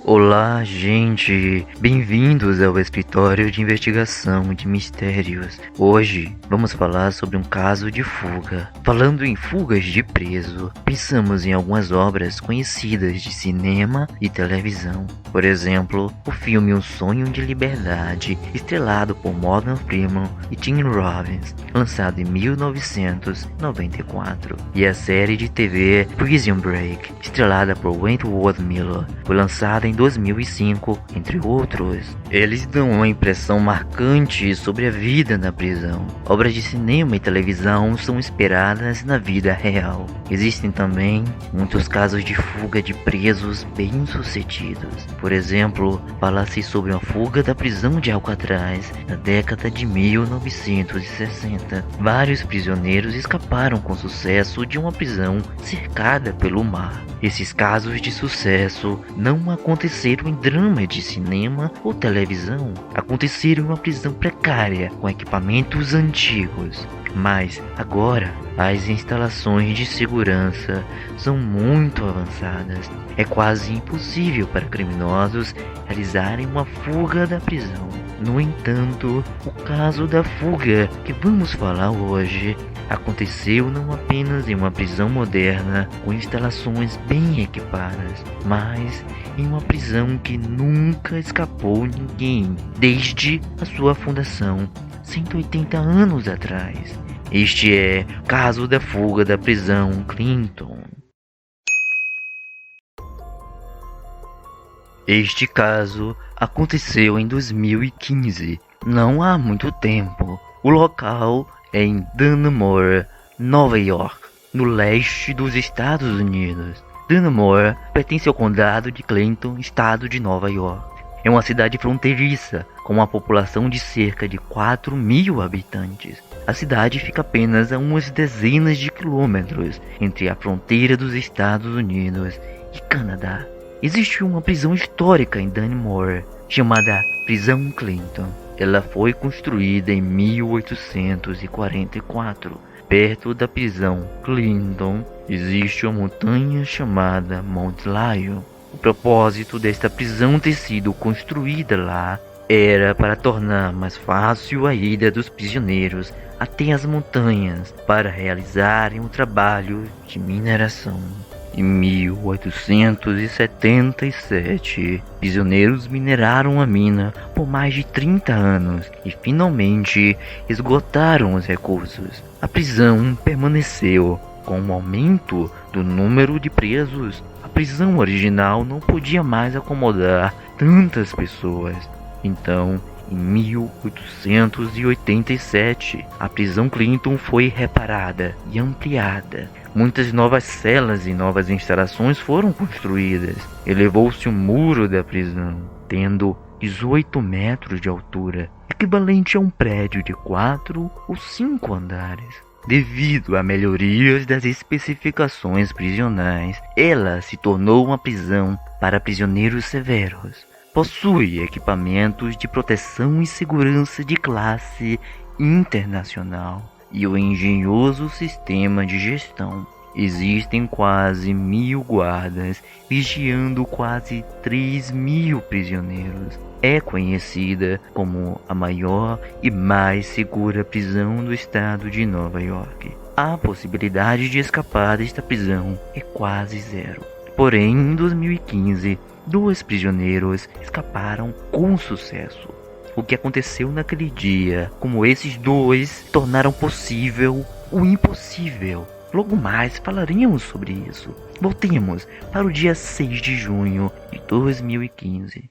Olá, gente! Bem-vindos ao Escritório de Investigação de Mistérios. Hoje vamos falar sobre um caso de fuga. Falando em fugas de preso, pensamos em algumas obras conhecidas de cinema e televisão. Por exemplo, o filme Um Sonho de Liberdade, estrelado por Morgan Freeman e Tim Robbins, lançado em 1994. E a série de TV Prison Break, estrelada por Wentworth Miller, foi lançada em 2005, entre outros. Eles dão uma impressão marcante sobre a vida na prisão. Obras de cinema e televisão são inspiradas na vida real. Existem também muitos casos de fuga de presos bem-sucedidos. Por exemplo, fala-se sobre uma fuga da prisão de Alcatraz na década de 1960. Vários prisioneiros escaparam com sucesso de uma prisão cercada pelo mar. Esses casos de sucesso não aconteceram em drama de cinema ou televisão. Aconteceram em uma prisão precária com equipamentos antigos. Mas agora as instalações de segurança são muito avançadas. É quase impossível para criminosos realizarem uma fuga da prisão. No entanto, o caso da fuga que vamos falar hoje aconteceu não apenas em uma prisão moderna com instalações bem equipadas, mas em uma prisão que nunca escapou ninguém desde a sua fundação 180 anos atrás. Este é o caso da fuga da prisão Clinton. Este caso aconteceu em 2015, não há muito tempo. O local é em Dannemora, Nova York, no leste dos Estados Unidos. Dannemora pertence ao condado de Clinton, estado de Nova York. É uma cidade fronteiriça, com uma população de cerca de 4.000 habitantes. A cidade fica apenas a umas dezenas de quilômetros entre a fronteira dos Estados Unidos e Canadá. Existe uma prisão histórica em Dannemora, chamada Prisão Clinton. Ela foi construída em 1844. Perto da prisão Clinton existe uma montanha chamada Mount Lion. O propósito desta prisão ter sido construída lá era para tornar mais fácil a ida dos prisioneiros até as montanhas para realizarem um trabalho de mineração. Em 1877, prisioneiros mineraram a mina por mais de 30 anos e finalmente esgotaram os recursos. A prisão permaneceu. Com o aumento do número de presos, a prisão original não podia mais acomodar tantas pessoas. Então, em 1887, a prisão Clinton foi reparada e ampliada. Muitas novas celas e novas instalações foram construídas. Elevou-se o muro da prisão, tendo 18 metros de altura, equivalente a um prédio de 4 ou 5 andares. Devido a melhorias das especificações prisionais, ela se tornou uma prisão para prisioneiros severos. Possui equipamentos de proteção e segurança de classe internacional e um engenhoso sistema de gestão. Existem quase 1.000 guardas vigiando quase 3.000 prisioneiros. É conhecida como a maior e mais segura prisão do estado de Nova York. A possibilidade de escapar desta prisão é quase zero. Porém, em 2015, 2 prisioneiros escaparam com sucesso. O que aconteceu naquele dia, como esses 2 tornaram possível o impossível. Logo mais falaremos sobre isso. Voltemos para o dia 6 de junho de 2015.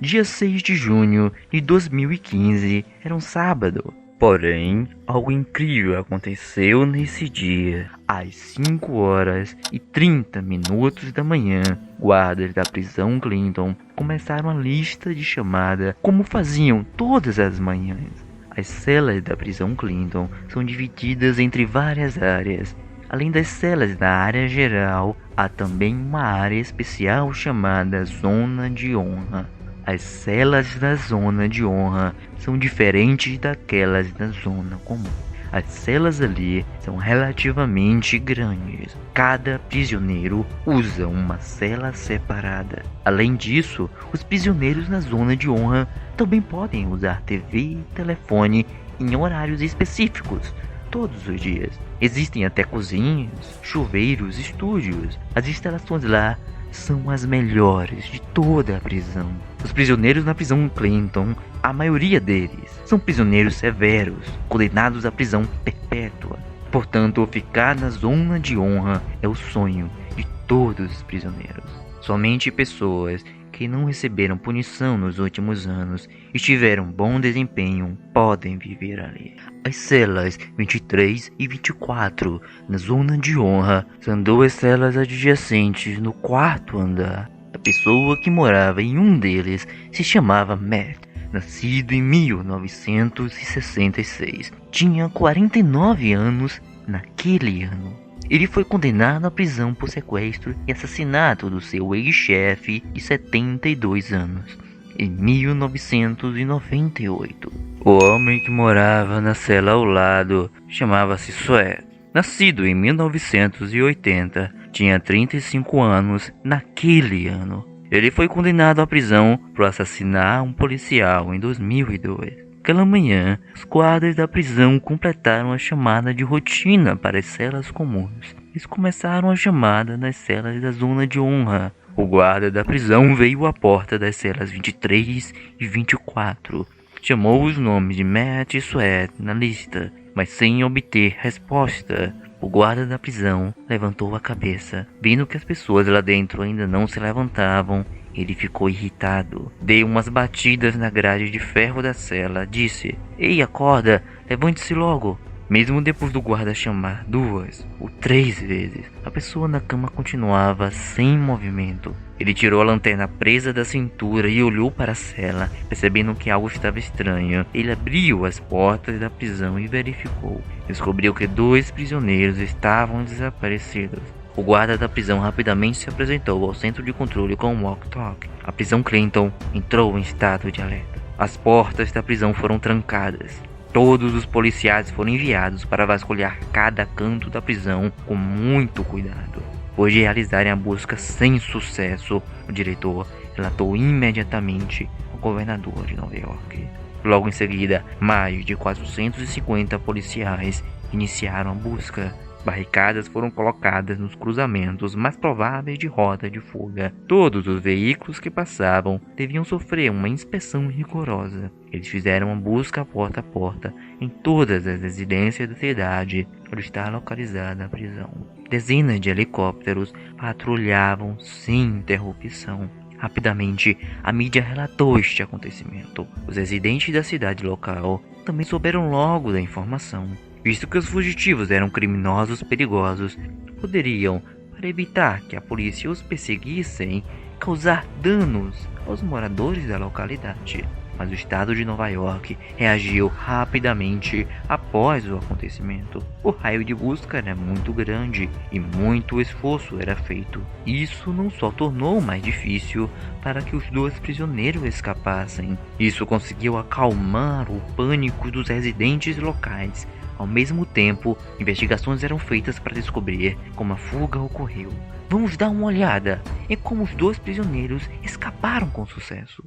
Dia 6 de junho de 2015 era um sábado. Porém, algo incrível aconteceu nesse dia. Às 5h30 da manhã, guardas da prisão Clinton começaram a lista de chamada como faziam todas as manhãs. As celas da prisão Clinton são divididas entre várias áreas. Além das celas da área geral, há também uma área especial chamada Zona de Honra. As celas da Zona de Honra são diferentes daquelas da Zona Comum. As celas ali são relativamente grandes. Cada prisioneiro usa uma cela separada. Além disso, os prisioneiros na zona de honra também podem usar TV e telefone em horários específicos, todos os dias. Existem até cozinhas, chuveiros, estúdios. As instalações lá são as melhores de toda a prisão. Os prisioneiros na prisão Clinton, a maioria deles, são prisioneiros severos, condenados à prisão perpétua. Portanto, ficar na zona de honra é o sonho de todos os prisioneiros. Somente pessoas que não receberam punição nos últimos anos e tiveram bom desempenho podem viver ali. As celas 23 e 24 na zona de honra são duas celas adjacentes no quarto andar. A pessoa que morava em um deles se chamava Matt, nascido em 1966. Tinha 49 anos naquele ano. Ele foi condenado à prisão por sequestro e assassinato do seu ex-chefe de 72 anos, em 1998. O homem que morava na cela ao lado chamava-se Sweat. Nascido em 1980, tinha 35 anos naquele ano. Ele foi condenado à prisão por assassinar um policial em 2002. Aquela manhã, os guardas da prisão completaram a chamada de rotina para as celas comuns. Eles começaram a chamada nas celas da zona de honra. O guarda da prisão veio à porta das celas 23 e 24. Chamou os nomes de Matt e Sweat na lista, mas sem obter resposta. O guarda da prisão levantou a cabeça. Vendo que as pessoas lá dentro ainda não se levantavam, ele ficou irritado. Deu umas batidas na grade de ferro da cela. Disse: "Ei, acorda, levante-se logo." Mesmo depois do guarda chamar 2 ou 3 vezes, a pessoa na cama continuava sem movimento. Ele tirou a lanterna presa da cintura e olhou para a cela, percebendo que algo estava estranho. Ele abriu as portas da prisão e verificou. Descobriu que 2 prisioneiros estavam desaparecidos. O guarda da prisão rapidamente se apresentou ao centro de controle com um walkie-talkie. A prisão Clinton entrou em estado de alerta. As portas da prisão foram trancadas. Todos os policiais foram enviados para vasculhar cada canto da prisão com muito cuidado. Depois de realizarem a busca sem sucesso, o diretor relatou imediatamente ao governador de Nova York. Logo em seguida, mais de 450 policiais iniciaram a busca. Barricadas foram colocadas nos cruzamentos mais prováveis de rota de fuga. Todos os veículos que passavam deviam sofrer uma inspeção rigorosa. Eles fizeram uma busca porta a porta em todas as residências da cidade onde está localizada a prisão. Dezenas de helicópteros patrulhavam sem interrupção. Rapidamente, a mídia relatou este acontecimento. Os residentes da cidade local também souberam logo da informação. Visto que os fugitivos eram criminosos perigosos, poderiam, para evitar que a polícia os perseguissem, causar danos aos moradores da localidade. Mas o estado de Nova York reagiu rapidamente após o acontecimento. O raio de busca era muito grande e muito esforço era feito. Isso não só tornou mais difícil para que os 2 prisioneiros escapassem, isso conseguiu acalmar o pânico dos residentes locais. Ao mesmo tempo, investigações eram feitas para descobrir como a fuga ocorreu. Vamos dar uma olhada em como os 2 prisioneiros escaparam com sucesso.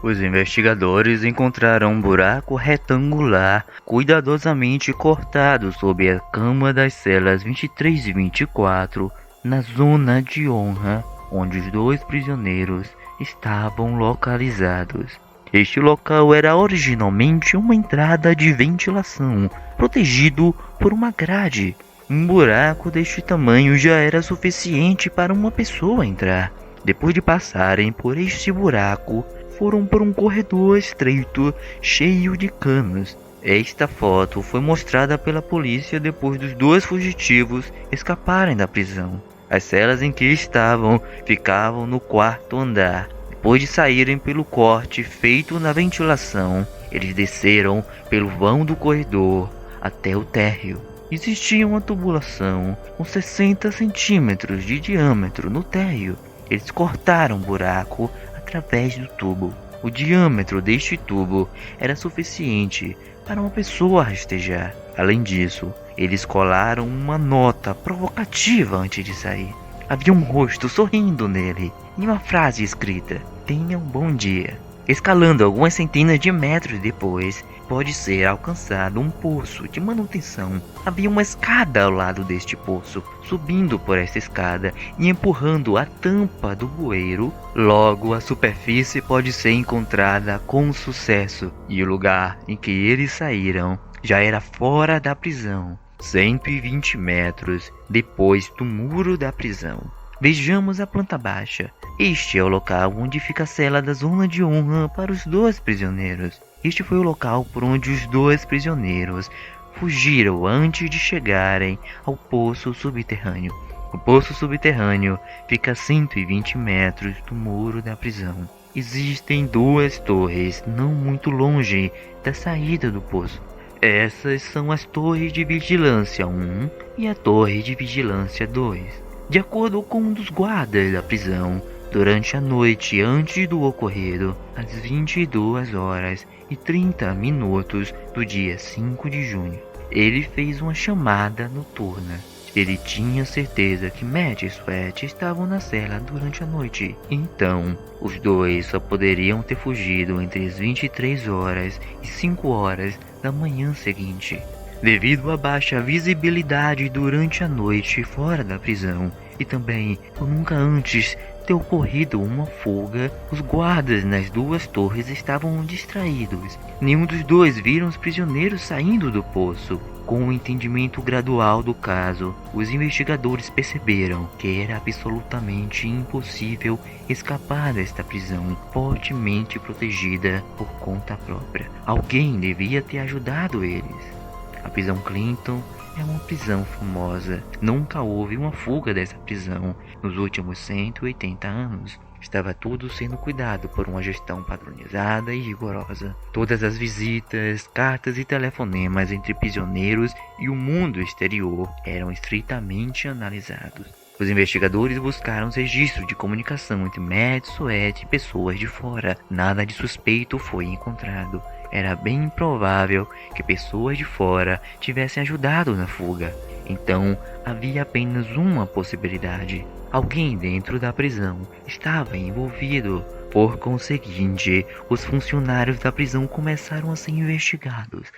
Os investigadores encontraram um buraco retangular cuidadosamente cortado sob a cama das celas 23 e 24 na zona de honra, onde os 2 prisioneiros estavam localizados. Este local era originalmente uma entrada de ventilação, protegido por uma grade. Um buraco deste tamanho já era suficiente para uma pessoa entrar. Depois de passarem por este buraco, foram por um corredor estreito, cheio de canos. Esta foto foi mostrada pela polícia depois dos 2 fugitivos escaparem da prisão. As celas em que estavam ficavam no 4º andar. Depois de saírem pelo corte feito na ventilação, eles desceram pelo vão do corredor até o térreo. Existia uma tubulação com 60 centímetros de diâmetro no térreo. Eles cortaram o buraco através do tubo. O diâmetro deste tubo era suficiente para uma pessoa rastejar. Além disso, eles colaram uma nota provocativa antes de sair. Havia um rosto sorrindo nele e uma frase escrita: "Tenha um bom dia". Escalando algumas centenas de metros depois, pode ser alcançado um poço de manutenção. Havia uma escada ao lado deste poço. Subindo por esta escada e empurrando a tampa do bueiro, logo a superfície pode ser encontrada com sucesso. E o lugar em que eles saíram já era fora da prisão, 120 metros depois do muro da prisão. Vejamos a planta baixa. Este é o local onde fica a cela da zona de honra para os dois prisioneiros. Este foi o local por onde os dois prisioneiros fugiram antes de chegarem ao poço subterrâneo. O poço subterrâneo fica a 120 metros do muro da prisão. Existem duas torres não muito longe da saída do poço. Essas são as torres de vigilância 1 e a torre de vigilância 2. De acordo com um dos guardas da prisão, durante a noite antes do ocorrido, às 22 horas e 30 minutos do dia 5 de junho, ele fez uma chamada noturna. Ele tinha certeza que Matt e Sweat estavam na cela durante a noite. Então, os dois só poderiam ter fugido entre as 23 horas e 5 horas da manhã seguinte. Devido à baixa visibilidade durante a noite fora da prisão, e também por nunca antes ter ocorrido uma fuga, os guardas nas duas torres estavam distraídos. Nenhum dos dois viram os prisioneiros saindo do poço. Com o entendimento gradual do caso, os investigadores perceberam que era absolutamente impossível escapar desta prisão fortemente protegida por conta própria. Alguém devia ter ajudado eles. A prisão Clinton é uma prisão famosa. Nunca houve uma fuga dessa prisão nos últimos 180 anos. Estava tudo sendo cuidado por uma gestão padronizada e rigorosa. Todas as visitas, cartas e telefonemas entre prisioneiros e o mundo exterior eram estritamente analisados. Os investigadores buscaram os registros de comunicação entre Matt, Sweat e pessoas de fora. Nada de suspeito foi encontrado. Era bem improvável que pessoas de fora tivessem ajudado na fuga. Então, havia apenas uma possibilidade. Alguém dentro da prisão estava envolvido. Por conseguinte, os funcionários da prisão começaram a ser investigados.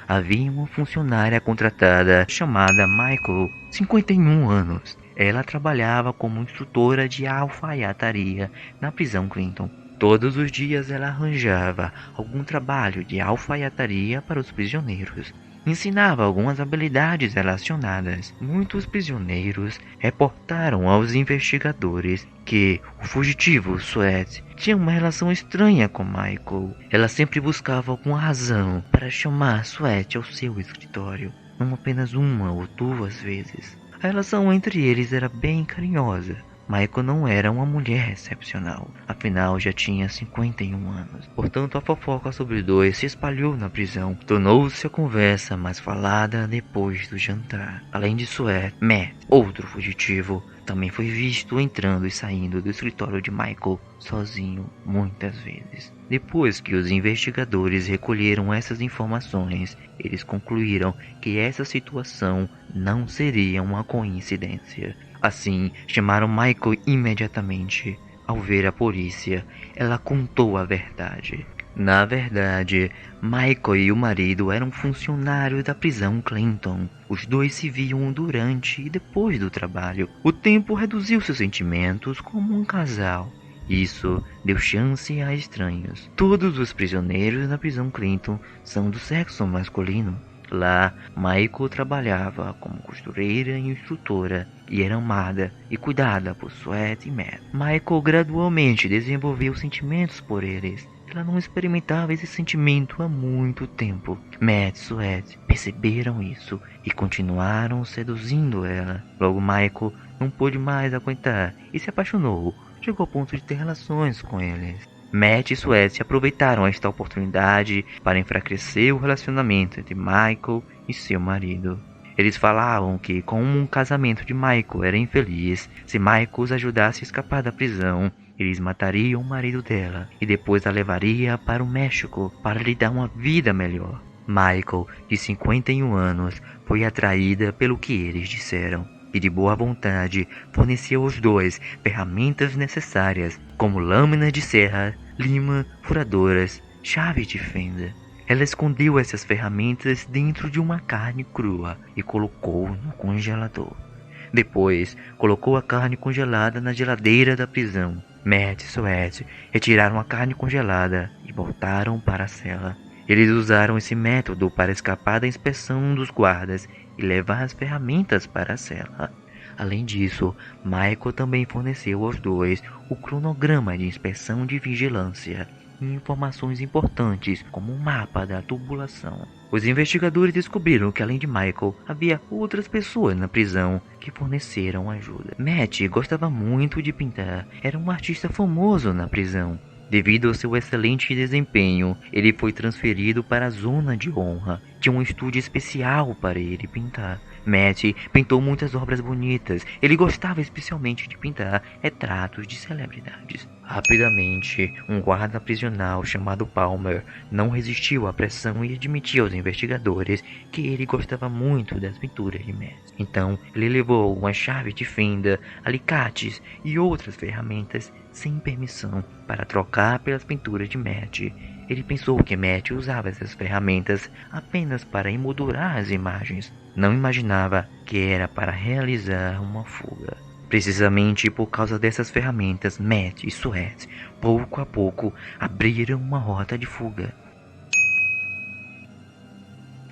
Havia uma funcionária contratada chamada Michael, 51 anos. Ela trabalhava como instrutora de alfaiataria na prisão Clinton. Todos os dias ela arranjava algum trabalho de alfaiataria para os prisioneiros. Ensinava algumas habilidades relacionadas. Muitos prisioneiros reportaram aos investigadores que o fugitivo Sweat tinha uma relação estranha com Michael. Ela sempre buscava alguma razão para chamar Sweat ao seu escritório, não apenas uma ou duas vezes. A relação entre eles era bem carinhosa. Michael não era uma mulher excepcional, afinal já tinha 51 anos. Portanto, a fofoca sobre os dois se espalhou na prisão. Tornou-se a conversa mais falada depois do jantar. Além de Sweat, Matt, outro fugitivo, também foi visto entrando e saindo do escritório de Michael sozinho muitas vezes. Depois que os investigadores recolheram essas informações, eles concluíram que essa situação não seria uma coincidência. Assim, chamaram Michael imediatamente. Ao ver a polícia, ela contou a verdade. Na verdade, Michael e o marido eram funcionários da prisão Clinton. Os dois se viam durante e depois do trabalho. O tempo reduziu seus sentimentos como um casal. Isso deu chance a estranhos. Todos os prisioneiros na prisão Clinton são do sexo masculino. Lá, Michael trabalhava como costureira e instrutora e era amada e cuidada por Sweat e Matt. Michael gradualmente desenvolveu sentimentos por eles. Ela não experimentava esse sentimento há muito tempo. Matt e Sweat perceberam isso e continuaram seduzindo ela. Logo, Michael não pôde mais aguentar e se apaixonou. Chegou ao ponto de ter relações com eles. Matt e Sweat aproveitaram esta oportunidade para enfraquecer o relacionamento entre Michael e seu marido. Eles falavam que, como um casamento de Michael era infeliz, se Michael os ajudasse a escapar da prisão, eles matariam o marido dela e depois a levaria para o México para lhe dar uma vida melhor. Michael, de 51 anos, foi atraída pelo que eles disseram e de boa vontade forneceu aos dois ferramentas necessárias, como lâminas de serra, lima, furadoras, chave de fenda. Ela escondeu essas ferramentas dentro de uma carne crua e colocou no congelador. Depois, colocou a carne congelada na geladeira da prisão. Matt e Sweat retiraram a carne congelada e voltaram para a cela. Eles usaram esse método para escapar da inspeção dos guardas e levar as ferramentas para a cela. Além disso, Michael também forneceu aos dois o cronograma de inspeção de vigilância e informações importantes como o mapa da tubulação. Os investigadores descobriram que além de Michael, havia outras pessoas na prisão que forneceram ajuda. Matt gostava muito de pintar, era um artista famoso na prisão. Devido ao seu excelente desempenho, ele foi transferido para a zona de honra. Tinha um estúdio especial para ele pintar. Matt pintou muitas obras bonitas. Ele gostava especialmente de pintar retratos de celebridades. Rapidamente, um guarda prisional chamado Palmer não resistiu à pressão e admitiu aos investigadores que ele gostava muito das pinturas de Matt. Então, ele levou uma chave de fenda, alicates e outras ferramentas sem permissão para trocar pelas pinturas de Matt. Ele pensou que Matt usava essas ferramentas apenas para emoldurar as imagens. Não imaginava que era para realizar uma fuga. Precisamente por causa dessas ferramentas, Matt e Sweat, pouco a pouco, abriram uma rota de fuga.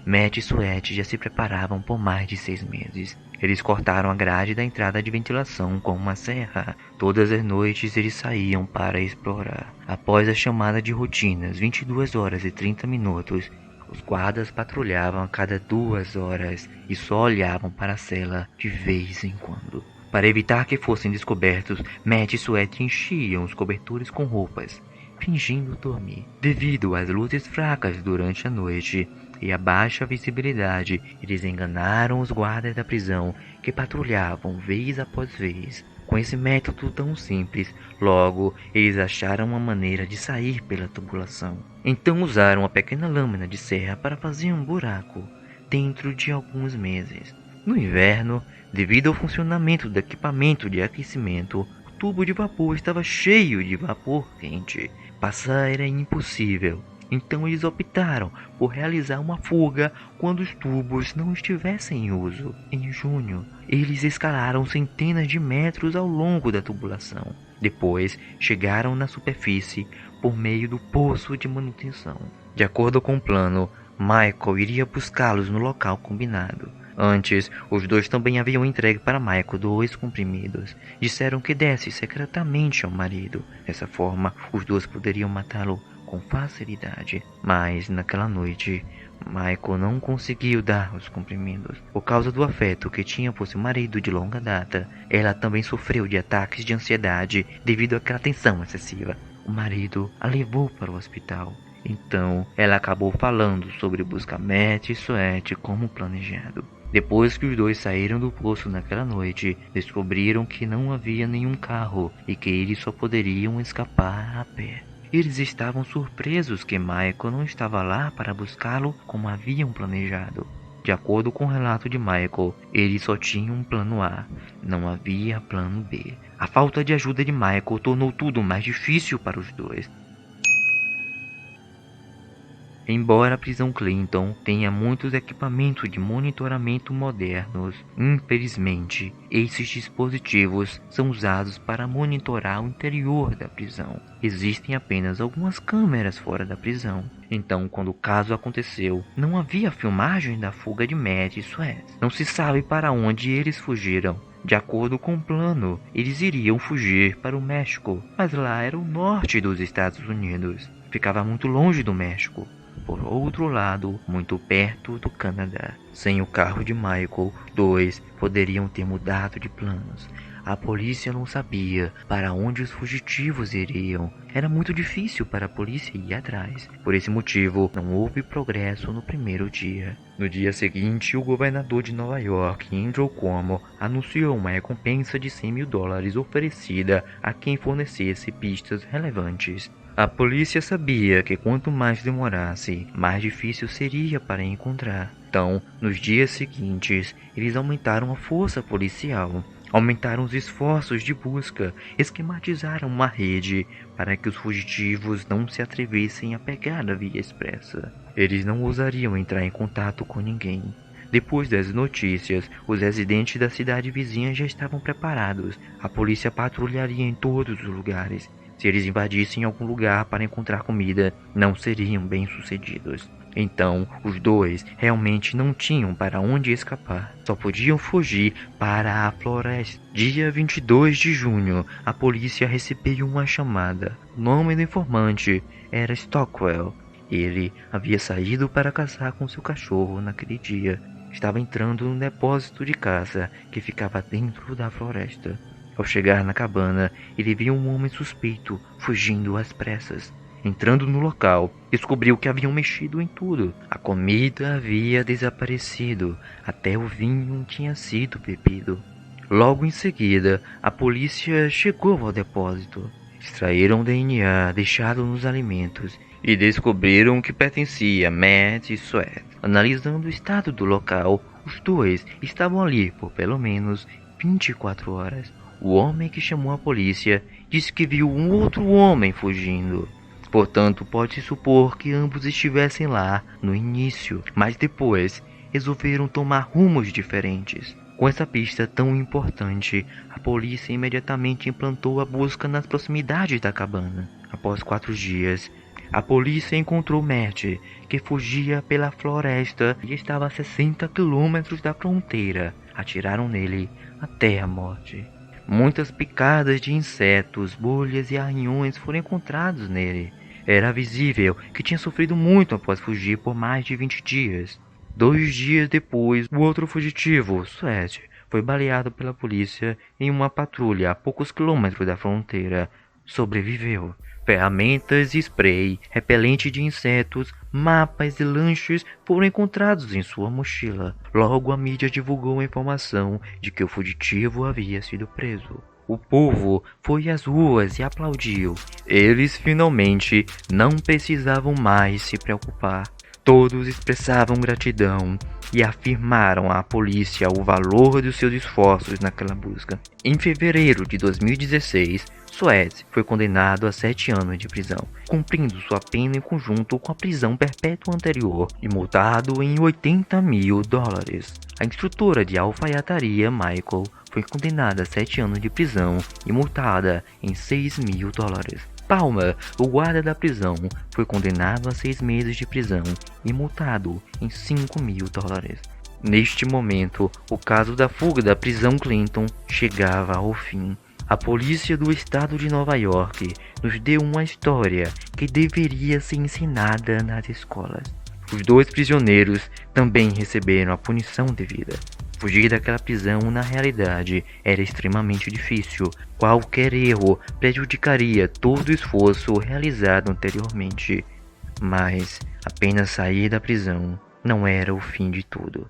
Matt e Sweat já se preparavam por mais de 6 meses. Eles cortaram a grade da entrada de ventilação com uma serra. Todas as noites eles saíam para explorar. Após a chamada de rotina, às 22 horas e 30 minutos, os guardas patrulhavam a cada 2 horas e só olhavam para a cela de vez em quando. Para evitar que fossem descobertos, Matt e Sweat enchiam os cobertores com roupas, fingindo dormir. Devido às luzes fracas durante a noite e a baixa visibilidade, eles enganaram os guardas da prisão que patrulhavam vez após vez. Com esse método tão simples, logo eles acharam uma maneira de sair pela tubulação. Então usaram uma pequena lâmina de serra para fazer um buraco dentro de alguns meses. No inverno, devido ao funcionamento do equipamento de aquecimento, o tubo de vapor estava cheio de vapor quente. Passar era impossível. Então eles optaram por realizar uma fuga quando os tubos não estivessem em uso. Em junho, eles escalaram centenas de metros ao longo da tubulação. Depois, chegaram na superfície por meio do poço de manutenção. De acordo com o plano, Michael iria buscá-los no local combinado. Antes, os dois também haviam entregue para Michael 2 comprimidos. Disseram que desse secretamente ao marido. Dessa forma, os dois poderiam matá-lo com facilidade. Mas, naquela noite, Michael não conseguiu dar os comprimidos. Por causa do afeto que tinha por seu marido de longa data, ela também sofreu de ataques de ansiedade devido àquela tensão excessiva. O marido a levou para o hospital. Então, ela acabou falando sobre buscar Matt e Sweat como planejado. Depois que os dois saíram do poço naquela noite, descobriram que não havia nenhum carro e que eles só poderiam escapar a pé. Eles estavam surpresos que Michael não estava lá para buscá-lo como haviam planejado. De acordo com o relato de Michael, eles só tinham um plano A, não havia plano B. A falta de ajuda de Michael tornou tudo mais difícil para os dois. Embora a prisão Clinton tenha muitos equipamentos de monitoramento modernos, infelizmente, esses dispositivos são usados para monitorar o interior da prisão. Existem apenas algumas câmeras fora da prisão. Então, quando o caso aconteceu, não havia filmagem da fuga de Matt e Sweat. Não se sabe para onde eles fugiram. De acordo com o plano, eles iriam fugir para o México, mas lá era o norte dos Estados Unidos. Ficava muito longe do México. Por outro lado, muito perto do Canadá. Sem o carro de Michael, dois poderiam ter mudado de planos. A polícia não sabia para onde os fugitivos iriam. Era muito difícil para a polícia ir atrás. Por esse motivo, não houve progresso no primeiro dia. No dia seguinte, o governador de Nova York, Andrew Cuomo, anunciou uma recompensa de $100.000 oferecida a quem fornecesse pistas relevantes. A polícia sabia que quanto mais demorasse, mais difícil seria para encontrar. Então, nos dias seguintes, eles aumentaram a força policial, aumentaram os esforços de busca, esquematizaram uma rede para que os fugitivos não se atrevessem a pegar a via expressa. Eles não ousariam entrar em contato com ninguém. Depois das notícias, os residentes da cidade vizinha já estavam preparados. A polícia patrulharia em todos os lugares. Se eles invadissem algum lugar para encontrar comida, não seriam bem-sucedidos. Então, os dois realmente não tinham para onde escapar. Só podiam fugir para a floresta. Dia 22 de junho, a polícia recebeu uma chamada. O nome do informante era Stockwell. Ele havia saído para caçar com seu cachorro naquele dia. Estava entrando no depósito de caça que ficava dentro da floresta. Ao chegar na cabana, ele viu um homem suspeito fugindo às pressas. Entrando no local, descobriu que haviam mexido em tudo. A comida havia desaparecido, até o vinho tinha sido bebido. Logo em seguida, a polícia chegou ao depósito. Extraíram o DNA deixado nos alimentos e descobriram que pertencia a Matt e Sweat. Analisando o estado do local, os dois estavam ali por pelo menos 24 horas. O homem que chamou a polícia disse que viu um outro homem fugindo. Portanto, pode-se supor que ambos estivessem lá no início, mas depois resolveram tomar rumos diferentes. Com essa pista tão importante, a polícia imediatamente implantou a busca nas proximidades da cabana. Após 4 dias, a polícia encontrou Matt, que fugia pela floresta e estava a 60 quilômetros da fronteira. Atiraram nele até a morte. Muitas picadas de insetos, bolhas e arranhões foram encontrados nele. Era visível que tinha sofrido muito após fugir por mais de 20 dias. 2 dias depois, o outro fugitivo, Sweat, foi baleado pela polícia em uma patrulha a poucos quilômetros da fronteira. Sobreviveu. Ferramentas, spray, repelente de insetos, mapas e lanches foram encontrados em sua mochila. Logo a mídia divulgou a informação de que o fugitivo havia sido preso. O povo foi às ruas e aplaudiu. Eles finalmente não precisavam mais se preocupar. Todos expressavam gratidão e afirmaram à polícia o valor dos seus esforços naquela busca. Em fevereiro de 2016, Sweat foi condenado a 7 anos de prisão, cumprindo sua pena em conjunto com a prisão perpétua anterior e multado em $80.000. A instrutora de alfaiataria, Michael, foi condenada a 7 anos de prisão e multada em $6.000. Palmer, o guarda da prisão, foi condenado a 6 meses de prisão e multado em $5.000. Neste momento, o caso da fuga da prisão Clinton chegava ao fim. A polícia do estado de Nova York nos deu uma história que deveria ser ensinada nas escolas. Os 2 prisioneiros também receberam a punição devida. Fugir daquela prisão na realidade era extremamente difícil. Qualquer erro prejudicaria todo o esforço realizado anteriormente. Mas apenas sair da prisão não era o fim de tudo.